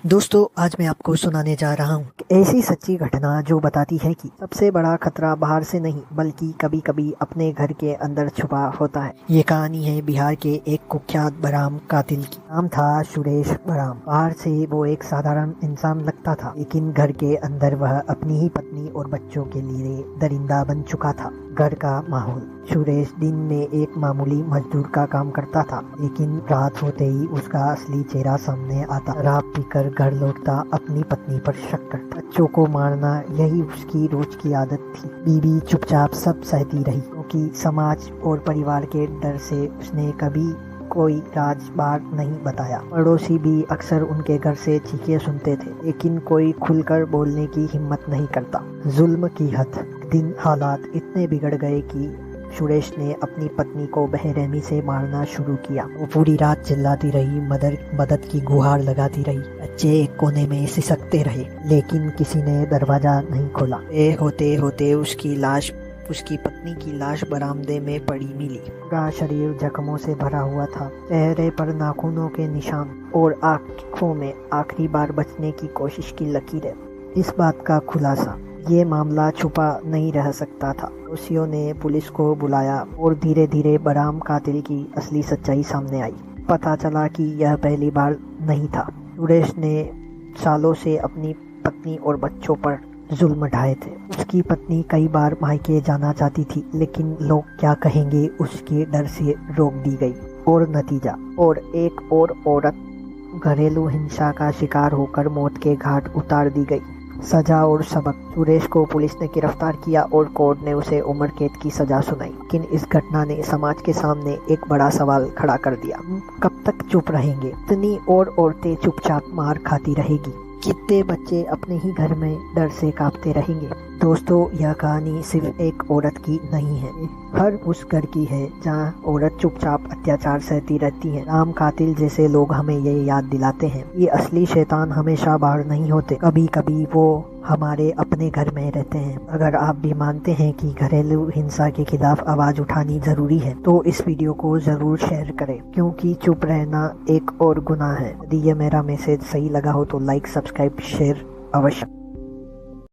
दोस्तों, आज मैं आपको सुनाने जा रहा हूँ ऐसी सच्ची घटना जो बताती है कि सबसे बड़ा खतरा बाहर से नहीं बल्कि कभी कभी अपने घर के अंदर छुपा होता है। ये कहानी है बिहार के एक कुख्यात बराम कातिल की। नाम था सुरेश बराम। बाहर से वो एक साधारण इंसान लगता था, लेकिन घर के अंदर वह अपनी ही पत्नी और बच्चों के लिए दरिंदा बन चुका था। घर का माहौल। सुरेश दिन में एक मामूली मजदूर का काम करता था, लेकिन रात होते ही उसका असली चेहरा सामने आता। शराब पीकर घर लौटता, अपनी पत्नी पर शक करता, बच्चों को मारना यही उसकी रोज की आदत थी। बीवी चुपचाप सब सहती रही, क्योंकि समाज और परिवार के डर से उसने कभी कोई राज बाहर नहीं बताया। पड़ोसी भी अक्सर उनके घर से चीखें सुनते थे, लेकिन कोई खुलकर बोलने की हिम्मत नहीं करता। जुल्म की हद। दिन हालात इतने बिगड़ गए कि सुरेश ने अपनी पत्नी को बेरहमी से मारना शुरू किया। वो पूरी रात चिल्लाती रही, मदद की गुहार लगाती रही। बच्चे एक कोने में सिसकते रहे, लेकिन किसी ने दरवाजा नहीं खोला। होते होते उसकी पत्नी की लाश बरामदे में पड़ी मिली। पूरा शरीर जख्मों से भरा हुआ था, चेहरे पर नाखूनों के निशान और आंखों में आखिरी बार बचने की कोशिश की लकीरें। इस बात का खुलासा, ये मामला छुपा नहीं रह सकता था। पड़ोसियों ने पुलिस को बुलाया और धीरे धीरे बराम कातिल की असली सच्चाई सामने आई। पता चला कि यह पहली बार नहीं था। सुरेश ने सालों से अपनी पत्नी और बच्चों पर जुल्म ढाए थे। उसकी पत्नी कई बार मायके जाना चाहती थी, लेकिन लोग क्या कहेंगे उसके डर से रोक दी गई। और नतीजा, और एक और औरत घरेलू हिंसा का शिकार होकर मौत के घाट उतार दी गई। सजा और सबक। सुरेश को पुलिस ने गिरफ्तार किया और कोर्ट ने उसे उम्र कैद की सजा सुनाई। लेकिन इस घटना ने समाज के सामने एक बड़ा सवाल खड़ा कर दिया। कब तक चुप रहेंगे? कितनी और औरतें चुपचाप मार खाती रहेगी? कितने बच्चे अपने ही घर में डर से कांपते रहेंगे? दोस्तों, यह कहानी सिर्फ एक औरत की नहीं है, हर उस घर की है जहां औरत चुपचाप अत्याचार सहती रहती है। राम कातिल जैसे लोग हमें ये याद दिलाते हैं ये असली शैतान हमेशा बाहर नहीं होते, कभी कभी वो हमारे अपने घर में रहते हैं। अगर आप भी मानते हैं कि घरेलू हिंसा के खिलाफ आवाज उठानी जरूरी है, तो इस वीडियो को जरूर शेयर करें, क्योंकि चुप रहना एक और गुनाह है। यदि ये मेरा मैसेज सही लगा हो तो लाइक, सब्सक्राइब, शेयर अवश्य।